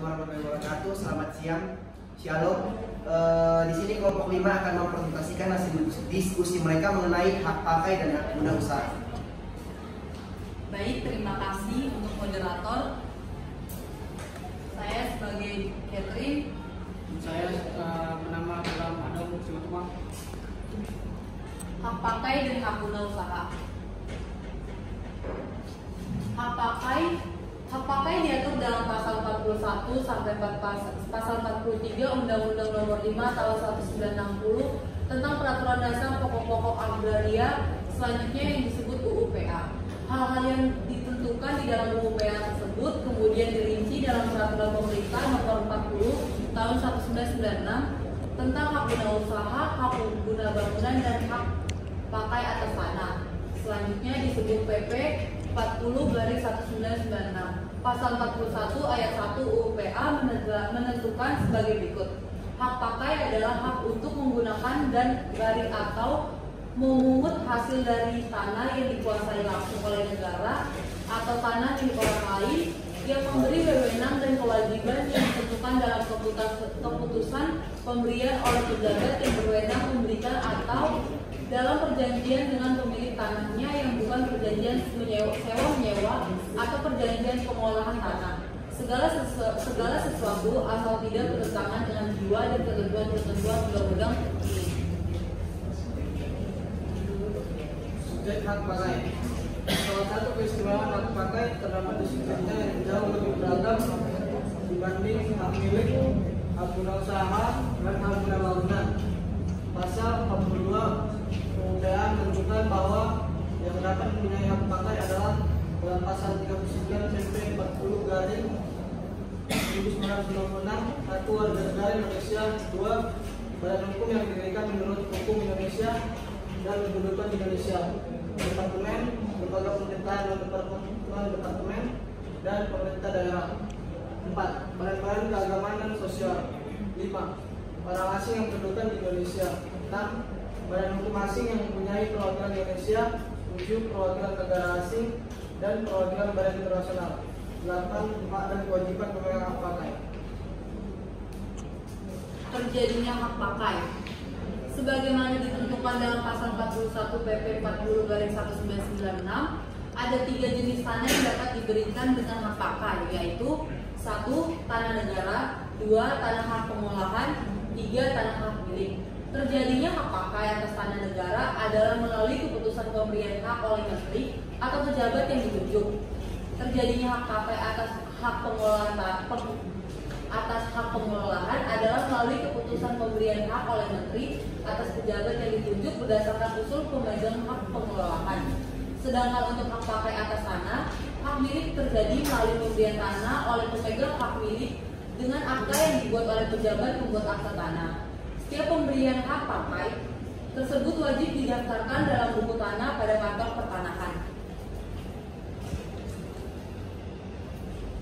warahmatullahi wabarakatuh. Selamat siang, Shalom. Di sini kelompok 5 akan mempresentasikan hasil diskusi mereka mengenai hak pakai dan hak guna usaha. Baik, terima kasih untuk moderator. Saya sebagai Catherine. Saya bernama Ilham Adam Simatuma. Hak pakai dan hak guna usaha. Hak pakai diatur dalam pasal 41 sampai pasal 43 Undang-Undang Nomor 5 Tahun 1960 tentang Peraturan Dasar Pokok-pokok Agraria, selanjutnya yang disebut UU-PA. Hal-hal yang ditentukan di dalam UU-PA tersebut kemudian dirinci dalam Peraturan Pemerintah Nomor 40 Tahun 1996 tentang hak guna usaha, hak guna bangunan, dan hak pakai atas tanah. Selanjutnya disebut PP 40/1996. Pasal 41 ayat 1 UU-PA menentukan sebagai berikut. Hak pakai adalah hak untuk menggunakan dan atau memungut hasil dari tanah yang dikuasai langsung oleh negara atau tanah milik orang lain yang memberi wewenang dan kewajiban yang ditentukan dalam keputusan pemberian oleh pejabat yang berwenang memberikan atau dalam perjanjian dengan pemilik tanahnya yang bukan perjanjian sewa-menyewa atau perjanjian pengolahan tanah. Segala sesuatu asal tidak bertentangan dengan jiwa dan ketentuan undang-undang ini. Subjek hak pakai. Salah satu keistimewaan hak pakai terdapat di subjeknya yang jauh lebih beragam dibanding hak milik, hak guna usaha, dan hak guna bangunan. Pasal 42 UU-PA menunjukkan bahwa yang dapat mempunyai hak pakai adalah dalam pasal 39 PP 40/1996 1 warga negara Indonesia, 2 badan hukum yang didirikan menurut hukum Indonesia dan kedudukan Indonesia, departemen, lembaga pemerintahan non departemen, dan pemerintah daerah, 4 badan-badan keagamaan dan sosial, 5 orang asing yang berkedudukan di Indonesia, 6 badan hukum asing yang mempunyai perwakilan Indonesia, 7 perwakilan negara asing, dan perwakilan badan internasional, 8 hak dan kewajiban pemegang hak pakai. Terjadinya hak pakai sebagaimana ditentukan dalam pasal 41 PP 40/1996, ada 3 jenis tanah yang dapat diberikan dengan hak pakai, yaitu 1 tanah negara, 2 tanah hak pengolahan, 3 tanah hak milik. Terjadinya hak pakai atas tanah negara adalah melalui keputusan pemberian hak oleh menteri atau pejabat yang ditunjuk. Terjadinya hak pakai atas hak pengelolaan adalah melalui keputusan pemberian hak oleh menteri atas pejabat yang ditunjuk berdasarkan usul pemegang hak pengelolaan. Sedangkan untuk hak pakai atas tanah, hak milik terjadi melalui pemberian tanah oleh pemegang hak milik dengan akta yang dibuat oleh pejabat pembuat akta tanah. Setiap pemberian hak pakai tersebut wajib didaftarkan dalam buku tanah pada kantor pertanahan.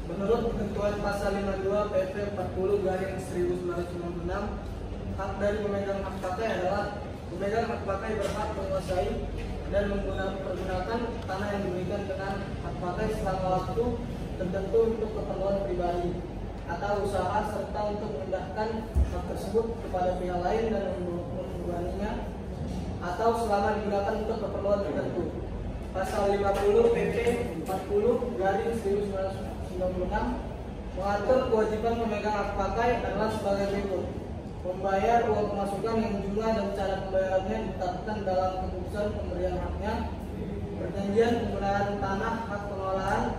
Menurut ketentuan pasal 52 PP 40/1996, hak dari pemegang hak pakai adalah pemegang hak pakai berhak menguasai dan mempergunakan tanah yang diberikan dengan hak pakai selama waktu tertentu untuk keperluan pribadi atau usaha, serta untuk memindahkan hak tersebut kepada pihak lain dan membebaninya, atau selama digunakan untuk keperluan tertentu. Pasal 50 PP 40/1996 mengatur kewajiban pemegang hak pakai adalah sebagai berikut: membayar uang pemasukan yang jumlah dan cara pembayarannya ditetapkan dalam keputusan pemberian haknya, perjanjian penggunaan tanah hak pengolahan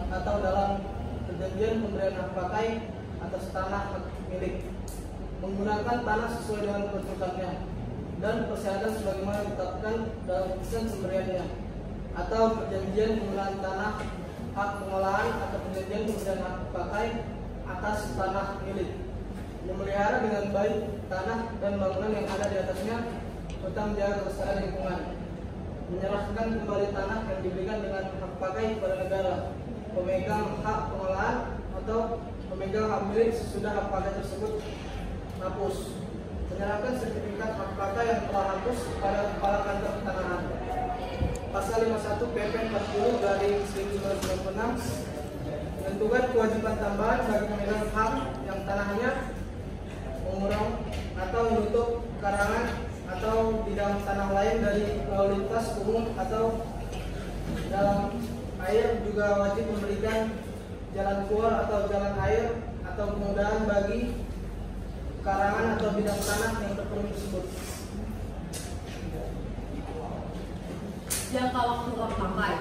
atau dalam perjanjian pemberian hak pakai atas tanah hak milik, menggunakan tanah sesuai dengan peruntukannya dan persyaratan sebagaimana ditetapkan dalam keputusan pemberiannya, atau perjanjian penggunaan tanah hak pengolahan atau perjanjian pemberian hak pakai atas tanah milik, memelihara dengan baik tanah dan bangunan yang ada di atasnya serta menjaga kelestarian lingkungan, menyerahkan kembali tanah yang diberikan dengan hak pakai kepada negara, pemegang hak pengolahan atau pemegang hak milik sesudah hak pakai tersebut hapus, menyerahkan sertifikat hak pakai yang telah hapus kepada kepala kantor pertanahan. Pasal 51 PP 40/1996 menentukan Ketentuan kewajiban tambahan bagi pemegang hak yang tanahnya mengurang atau menutup karangan atau bidang tanah lain dari lalu lintas umum atau dalam air, juga wajib memberikan jalan keluar atau jalan air atau kemudahan bagi karangan atau bidang tanah yang terpenuhi tersebut. Jangka waktu hak pakai.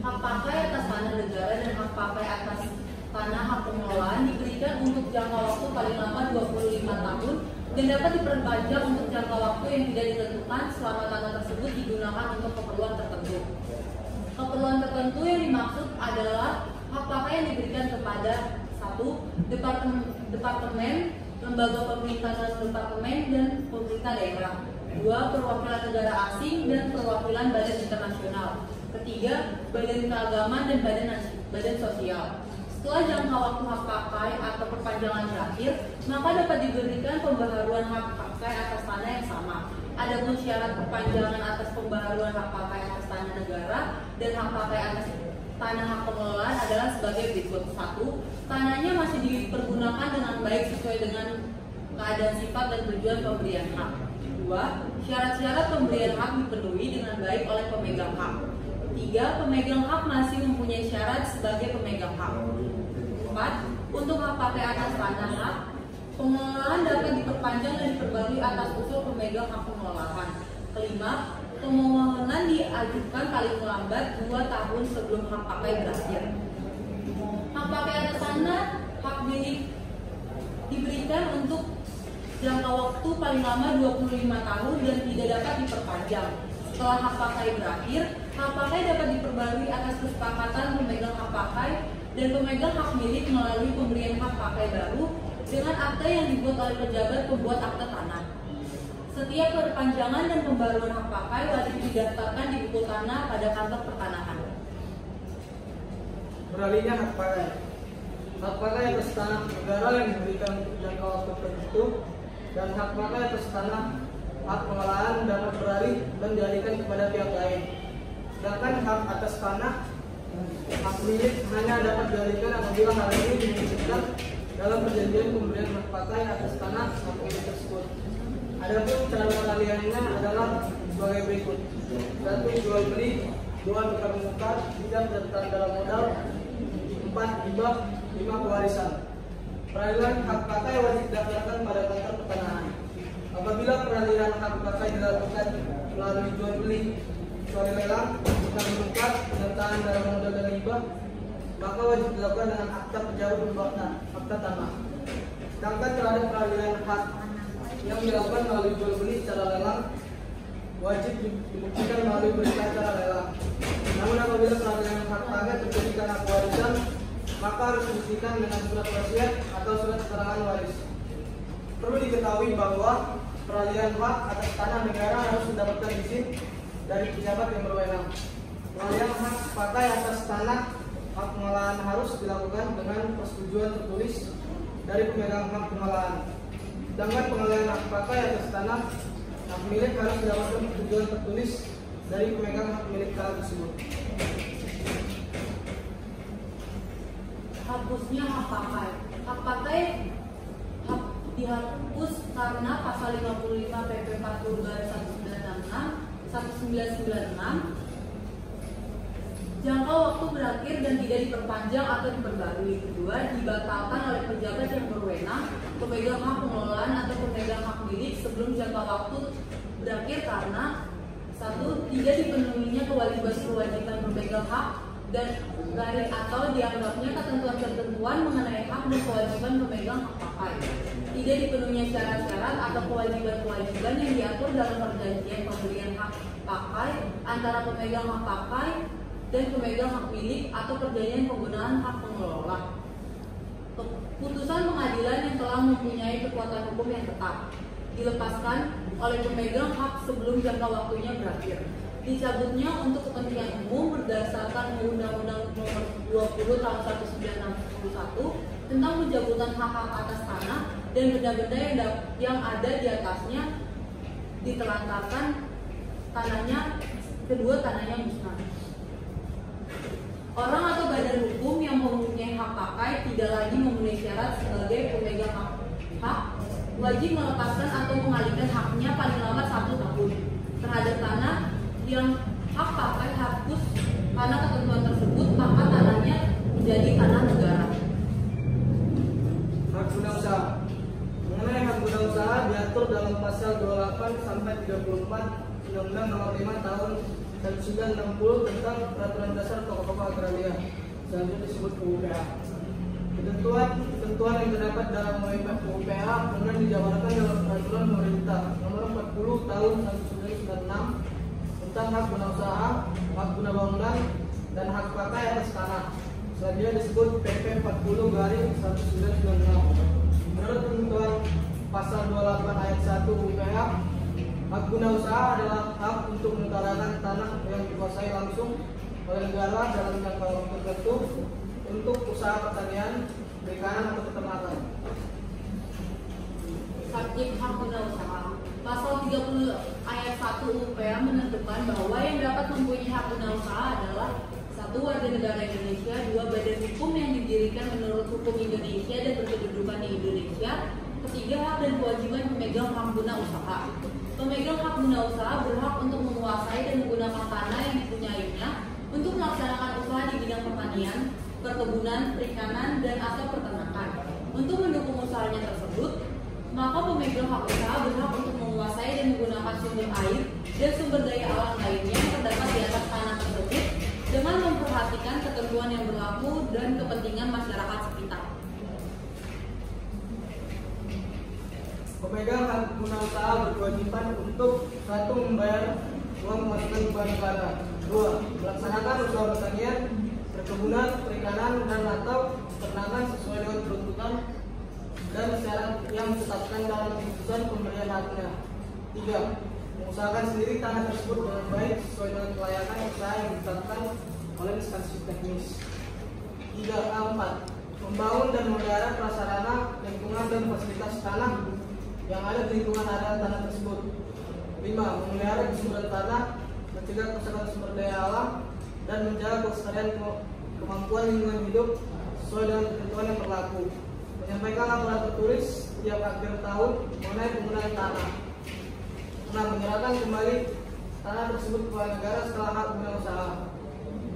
Hak pakai atas tanah negara dan hak pakai atas tanah hak pengelolaan diberikan untuk jangka waktu paling lama 25 tahun dan dapat diperpanjang untuk jangka waktu yang tidak ditentukan selama tanah tersebut digunakan untuk keperluan tertentu. Keperluan tertentu yang dimaksud adalah hak pakai yang diberikan kepada 1. Departemen, lembaga pemerintahan departemen dan pemerintah daerah. 2. Perwakilan negara asing dan perwakilan badan internasional. 3. Badan keagamaan dan badan sosial. Setelah jangka waktu hak pakai atau perpanjangan berakhir, maka dapat diberikan pembaharuan hak pakai atas tanah yang sama. Adapun syarat perpanjangan atas pembaharuan hak pakai atas tanah negara dan hak pakai atas tanah hak pengelolaan adalah sebagai berikut. 1. Tanahnya masih dipergunakan dengan baik sesuai dengan keadaan sifat dan tujuan pemberian hak. 2. Syarat-syarat pemberian hak dipenuhi dengan baik oleh pemegang hak. 3. Pemegang hak masih mempunyai syarat sebagai pemegang hak. 4. Untuk hak pakai atas tanah hak, pengelolaan dapat diperpanjang dan diperbarui atas usul pemegang hak pengelolaan. 5. Permohonan diajukan paling lambat 2 tahun sebelum hak pakai berakhir. Hak pakai atas tanah hak milik diberikan untuk jangka waktu paling lama 25 tahun dan tidak dapat diperpanjang. Setelah hak pakai berakhir, hak pakai dapat diperbarui atas kesepakatan pemegang hak pakai dan pemegang hak milik melalui pemberian hak pakai baru dengan akte yang dibuat oleh pejabat pembuat akte tanah. Setiap perpanjangan dan pembaruan hak pakai wajib didaftarkan di buku tanah pada kantor pertanahan. Beralihnya hak pakai. Hak pakai atas tanah negara yang diberikan untuk jangka waktu tertentu dan hak pakai atas tanah hak pengelolaan dapat beralih dan dialihkan kepada pihak lain. Sedangkan hak atas tanah hak milik hanya dapat dialihkan apabila hal ini dimungkinkan dalam perjanjian pemberian hak pakai atas tanah hak milik tersebut. Adapun cara pengalihannya adalah sebagai berikut. 1. Jual beli. 2. Tukar menukar. 3. Pendaftaran dalam modal. 4. Hibah. 5. Pewarisan. Peralihan hak pakai wajib didaftarkan pada kantor pertanahan. Apabila peralihan hak pakai dilakukan melalui jual beli, kecuali lelang, tukar menukar, pendaftaran dalam modal dan hibah, maka wajib dilakukan dengan akta penjauh pembuatan akta tanah. Sedangkan terhadap peralihan hak yang dilakukan melalui jual beli secara lelang, wajib dibuktikan melalui berita acara lelang. Namun apabila peralihan hak pakai terjadi karena pewarisan, maka harus dibuktikan dengan surat wasiat atau surat keterangan waris. Perlu diketahui bahwa peralihan hak atas tanah negara harus mendapatkan izin dari pejabat yang berwenang. Peralihan hak pakai atas tanah hak pengelolaan harus dilakukan dengan persetujuan tertulis dari pemegang hak pengelolaan. Sedangkan pengalihan hak pakai atas tanah hak milik harus didapatkan persetujuan tertulis dari pemegang hak milik tanah tersebut. Hapusnya hak pakai. Hak pakai dihapus karena pasal 55 PP 40/1996 jangka waktu berakhir dan tidak diperpanjang atau diperbarui. Kedua, dibatalkan oleh pejabat yang berwenang, pemegang hak pengelolaan atau pemegang hak milik sebelum jangka waktu berakhir karena 1. Tidak dipenuhinya kewajiban pemegang hak dan dari atau dianggapnya ketentuan-ketentuan mengenai hak dan kewajiban pemegang hak pakai. Tidak dipenuhinya syarat-syarat atau kewajiban-kewajiban yang diatur dalam perjanjian pemberian hak pakai antara pemegang hak pakai dan pemegang hak milik atau perjanjian penggunaan hak pengelola. Putusan pengadilan yang telah mempunyai kekuatan hukum yang tetap dilepaskan oleh pemegang hak sebelum jangka waktunya berakhir. Dicabutnya untuk kepentingan umum berdasarkan Undang-Undang Nomor 20 Tahun 1961 tentang pencabutan hak-hak atas tanah dan benda-benda yang ada di atasnya ditelantarkan tanahnya, kedua tanahnya musnah. Orang atau badan hukum yang mempunyai hak pakai tidak lagi memenuhi syarat sebagai pemegang hak wajib melepaskan atau mengalihkan haknya paling lama 1 tahun terhadap tanah yang hak pakai hapus karena ketentuan tersebut, maka tanahnya menjadi tanah negara. Hak guna usaha. Mengenai hak guna usaha diatur dalam pasal 28 sampai 34 Undang-Undang Nomor 5 Tahun 1960 tentang Peraturan Dasar Pokok-pokok Agraria, selanjutnya disebut UPA. Ketentuan yang terdapat dalam UPA kemudian dijabarkan dalam Peraturan Pemerintah Nomor 40 Tahun 1996 tentang hak guna usaha, hak guna bangunan, dan hak pakai atas tanah. Selanjutnya disebut PP 40/1996. Menurut ketentuan pasal 28 ayat 1 UPA, hak guna usaha adalah hak untuk mengutarakan tanah yang dikuasai langsung oleh negara dalam jangka waktu tertentu untuk usaha pertanian, perikanan, atau peternakan. Subjek hak guna usaha. Pasal 30 ayat 1 UPA menentukan bahwa yang dapat mempunyai hak guna usaha adalah 1. Warga negara Indonesia, 2. Badan hukum yang didirikan menurut hukum Indonesia dan berkedudukan di Indonesia, 3. Hak dan kewajiban pemegang hak guna usaha. Pemegang hak guna usaha berhak untuk menguasai dan menggunakan tanah yang dipunyainya untuk melaksanakan usaha di bidang pertanian, perkebunan, perikanan, dan atau peternakan. Untuk mendukung usahanya tersebut, maka pemegang hak usaha berhak untuk menguasai dan menggunakan sumber air dan sumber daya alam lainnya yang terdapat di atas tanah tersebut dengan memperhatikan ketentuan yang berlaku dan kepentingan masyarakat sekitar. Pemegang hak guna usaha berkewajiban untuk 1. Membayar uang pemasukan kepada negara, 2. Melaksanakan usaha pertanian, perkebunan, perikanan, dan atau peternakan sesuai dengan peruntukan dan syarat yang ditetapkan dalam keputusan pemberian haknya, 3. Mengusahakan sendiri tanah tersebut dengan baik sesuai dengan kelayakan usaha yang ditetapkan oleh instansi teknis, 4. Membangun dan memelihara prasarana, lingkungan, dan fasilitas tanah yang ada di lingkungan area tanah tersebut, 5. Memelihara kesuburan tanah, mencegah kerusakan sumber daya alam, dan menjaga kelestarian kemampuan lingkungan hidup sesuai dengan ketentuan yang berlaku. Menyampaikan laporan tertulis setiap akhir tahun mengenai penggunaan tanah. 6. Menyerahkan kembali tanah tersebut kepada negara setelah hak guna usaha.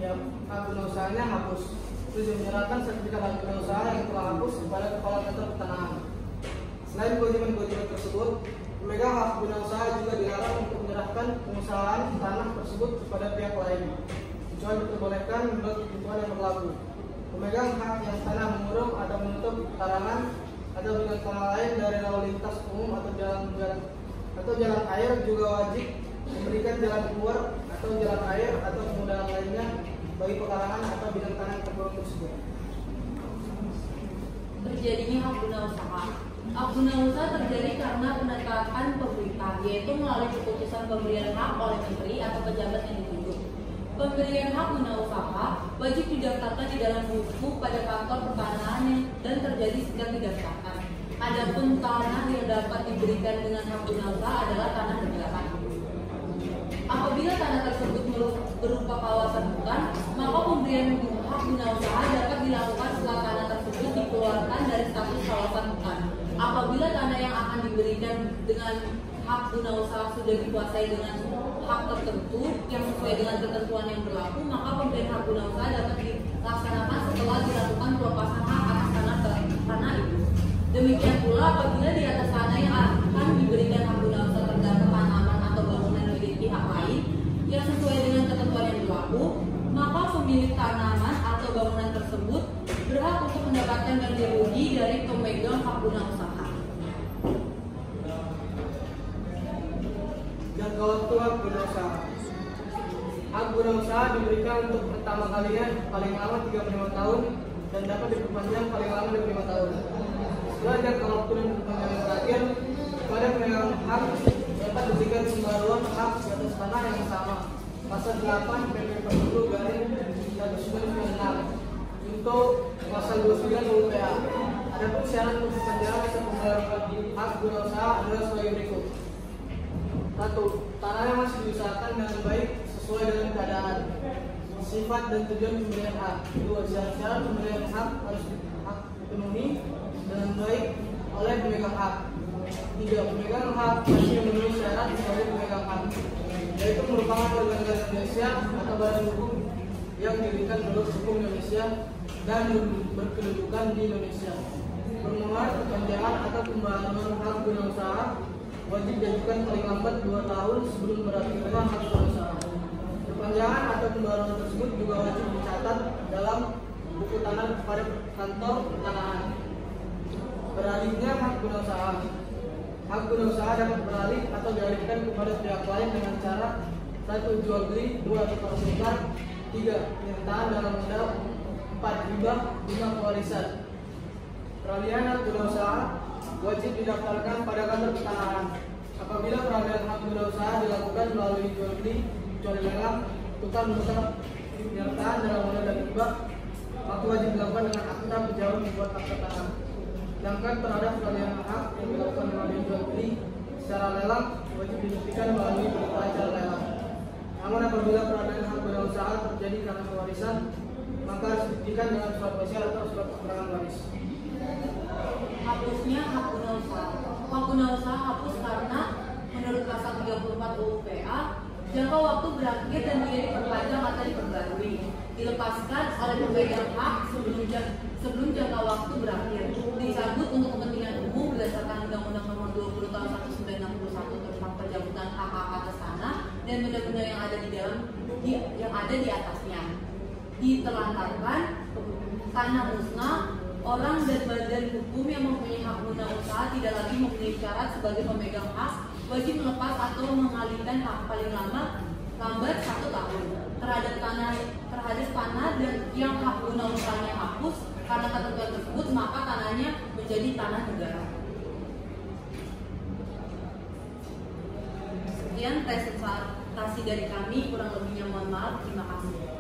Ya, hak guna usahanya hapus. 7. Menyerahkan sertifikat hak guna usaha yang telah hapus kepada kepala kantor pertanahan. Selain kewajiban-kewajiban tersebut, pemegang hak guna usaha juga dilarang untuk menyerahkan pengusahaan tanah tersebut kepada pihak lain, kecuali diperbolehkan menurut ketentuan yang berlaku. Pemegang hak yang tanah mengurung atau menutup pekarangan atau dengan tanah lain dari lalu lintas umum atau jalan air juga wajib memberikan jalan keluar atau jalan air atau kemudahan lainnya bagi pekarangan atau bidang tanah yang tergolong tersebut. Terjadinya hak guna usaha. Hak guna usaha terjadi karena penetapan pemerintah, yaitu melalui keputusan pemberian hak oleh menteri atau pejabat yang ditunjuk. Pemberian hak guna usaha wajib didaftarkan di dalam buku pada kantor pertanahan dan terjadi sejak didaftarkan. Adapun tanah yang dapat diberikan dengan hak guna usaha adalah tanah negara. Apabila tanah tersebut berupa kawasan hutan, maka pemberian hak guna usaha dapat dilakukan setelah tanah tersebut dikeluarkan dari status kawasan hutan. Apabila tanah yang akan diberikan dengan hak guna usaha sudah dikuasai dengan hak tertentu yang sesuai dengan ketentuan yang berlaku, maka pemberian hak guna usaha dapat dilaksanakan setelah dilakukan pelepasan hak atas tanah itu. Demikian pula apabila di atas tanah yang akan diberikan hak guna usaha terdapat tanaman atau bangunan milik pihak lain yang sesuai dengan ketentuan yang berlaku, maka pemilik tanaman atau bangunan tersebut berhak untuk mendapatkan ganti rugi dari pemegang hak guna usaha. Jangka waktu hak guna usaha. Hak guna usaha diberikan untuk pertama kalinya paling lama 35 tahun dan dapat diperpanjang paling lama 25 tahun. Setelah jangka waktu dan perpanjangan terakhir, pada pemegang hak dapat diberikan pembaruan hak di atas tanah yang sama. Pasal 8 PP 40/1996 untuk pasal 29 UPA. Adapun syarat untuk perpanjangan atau pembaruan hak guna usaha adalah sebagai berikut. 1. Tanahnya masih diusahakan dengan baik sesuai dengan keadaan. 2. Sifat dan tujuan pemberian hak. 2. Syarat-syarat pemberian hak harus dipenuhi dengan baik oleh pemegang hak. 3. Pemegang hak masih memenuhi syarat sebagai pemegang hak, yaitu merupakan warga negara Indonesia atau badan hukum yang didirikan menurut hukum Indonesia dan berkedudukan di Indonesia. Permohonan perpanjangan atau pembaharuan hak guna usaha wajib diajukan paling lambat 2 tahun sebelum berakhirnya hak guna usaha. Perpanjangan atau pembaharuan tersebut juga wajib dicatat dalam buku tanah pada kantor pertanahan. Beralihnya hak guna usaha. Hak guna usaha dapat beralih atau dialihkan kepada pihak lain dengan cara 1. Jual beli, 2. Tukar menukar, 3. Penyertaan dalam modal, 4. Hibah, 5. Pewarisan. Peralihan hak guna usaha wajib didaftarkan pada kantor pertanahan. Apabila peralihan hak guna usaha dilakukan melalui jual beli, kecuali lelang, tukar menukar, penyertaan dalam modal dan hibah, maka wajib dilakukan dengan akta pejabat membuat akta tanah. Sedangkan terhadap peralihan hak yang dilakukan melalui jual beli secara lelang wajib dibuktikan melalui berita acara lelang. Namun apabila peralihan hak guna usaha terjadi karena pewarisan, maka harus dibuktikan dengan surat wasiat atau surat keterangan waris. Hapusnya hak guna usaha. Hak guna usaha hapus karena menurut pasal 34 UU PA, jangka waktu berakhir dan tidak diperpanjang atau diperbarui, dilepaskan oleh pemegang hak sebelum jangka waktu berakhir, dicabut untuk kepentingan umum berdasarkan Undang-Undang Nomor 20 Tahun 1961 tentang pencabutan hak-hak atas tanah dan benda-benda yang ada di atasnya. Ditelantarkan, tanah musnah, orang dan badan hukum yang mempunyai hak guna usaha tidak lagi mempunyai syarat sebagai pemegang hak, wajib melepas atau mengalihkan hak paling lambat 1 tahun terhadap tanah dan yang hak guna usahanya hapus karena ketentuan tersebut, maka tanahnya menjadi tanah negara. Sekian presentasi dari kami, kurang lebihnya mohon maaf. Terima kasih.